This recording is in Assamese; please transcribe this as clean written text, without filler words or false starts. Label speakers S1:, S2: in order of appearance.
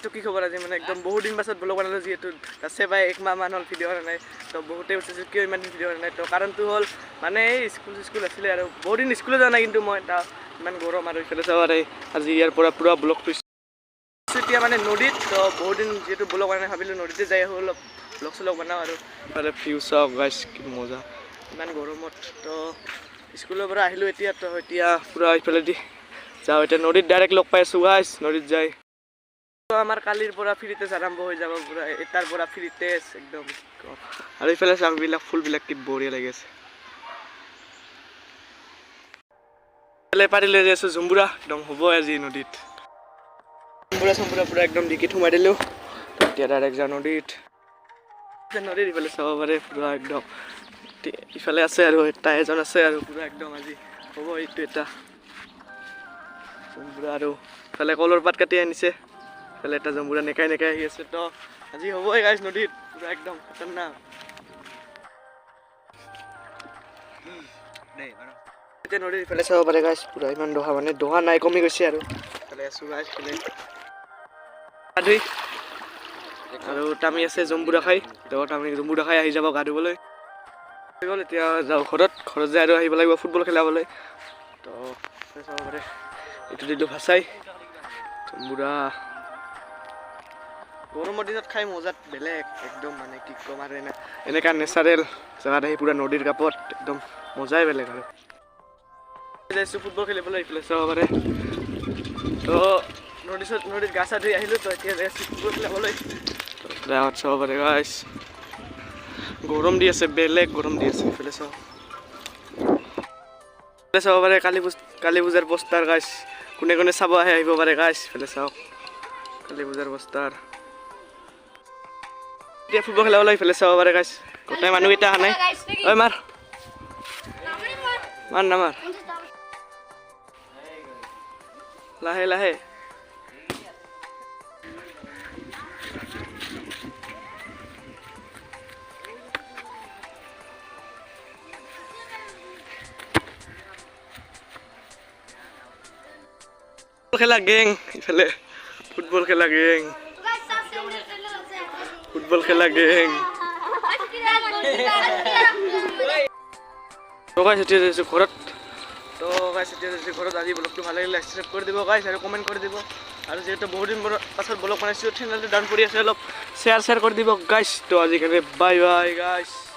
S1: তো কি খবৰ আজি মানে একদম বহুত দিন পাছত ব্লগ বনালোঁ যিহেতু আছে প্ৰায় একমাহ মান হ'ল ভিডিঅ' কৰা নাই তো বহুতেই উঠিছোঁ কিয় ইমান দিন ভিডিঅ' কৰা নাই তো কাৰণটো হ'ল মানে এই স্কুল আছিলে আৰু বহুত দিন স্কুলো যোৱা নাই কিন্তু মই তাত ইমান গৰম আৰু ইফালে চাব পাৰে আজি ইয়াৰ পৰা পূৰা ব্লগটো এতিয়া মানে নদীত তো বহুত দিন যিহেতু ব্লগ কৰা নাই ভাবিলোঁ নদীতে যাই আহোঁ অলপ ব্লগ চলগ বনাওঁ আৰু ইফালে ভিউ চাওক গাইছ কি মজা ইমান গৰমত তো স্কুলৰ পৰা আহিলোঁ এতিয়া তো এতিয়া পূৰা ইফালেদি যাওঁ এতিয়া নদীত ডাইৰেক্ট লগ পাই আছোঁ গাইছ নদীত যাই আমাৰ কালিৰ পৰা ফ্ৰী টেষ্ট আৰম্ভ হৈ যাব পুৰা এটাৰ পৰা ফ্ৰী টেষ্ট একদম আৰু ইফালে চাকবিলাক ফুলবিলাক কি বঢ়িয়া লাগি আছে পাৰিলে যে আছোঁ জুম্বুৰা একদম হ'ব আজি নদীত জুম্বুৰা পুৰা একদম ডিকিত সোমাই দিলোঁ এতিয়া ডাইৰেক্ট যাওঁ নদীত ইফালে চাব পাৰে পুৰা একদম ইফালে আছে আৰু এটা এজন আছে আৰু পুৰা একদম আজি হ'ব এইটো এটা জুম্বুৰা আৰু ইফালে কলৰ পাত কাটি আনিছে ইফালে এটা জম্বুৰা নেকাই আহি আছে তো আজি হ'বই গাইছ নদীত পুৰা একদম খতৰনাক এতিয়া নদীত ইফালে চাব পাৰে গাইছ পুৰা ইমান দহা মানে দহা নাই কমি গৈছে আৰু ইফালে আছোঁ গাইছ ইফালে ধুই আৰু টামি আছে জম্বুৰা খাই তো টামি জম্বুৰা খাই আহি যাব গা ধুবলৈ গ'ল এতিয়া যাওঁ ঘৰত যাই আৰু আহিব লাগিব ফুটবল খেলাবলৈ তো চাব পাৰে এইটো দিলোঁ ভাচাই জম্বুৰা গৰমৰ দিনত খাই মজাত বেলেগ একদম মানে কি ক'ম আৰু এনেকুৱা নেচাৰেল জেগাত আহি পুৰা নদীৰ কাপত একদম মজাই বেলেগ আৰু যাইছোঁ ফুটবল খেলিবলৈ এইফালে চাব পাৰে তো নদীত গা চা ধুই আহিলোঁ তো এতিয়া যাইছোঁ ফুটবল খেলাবলৈ গাঁৱত চাব পাৰে গাইছ গৰম দি আছে বেলেগ গৰম দি আছে এইফালে চাব পাৰে কালী পূজাৰ পোষ্টাৰ গাইছ কোনে চাব আহে আহিব পাৰে গাইছ এইফালে চাওক কালী পূজাৰ পোষ্টাৰ এতিয়া ফুটবল খেলাবলৈ ইফালে চাব পাৰে গাইছ গোটেই মানুহকেইটা অহা নাই ঐ মাৰ নামাৰ লাহে লাহে খেলা গেং ইফালে ফুটবল খেলা গেং ঘৰত তো গাইছ এতিয়া ঘৰত আজি ব্লগটো ভাল লাগিলে সাবস্ক্ৰাইব কৰি দিব গাইছ আৰু কমেণ্ট কৰি দিব আৰু যিহেতু বহুত দিন পাছত ব্লগ বনাইছোঁ চেনেলটো ডাউন কৰি আছে অলপ শ্বেয়াৰ কৰি দিব গাইছ তো আজিকালি বাই গাইছ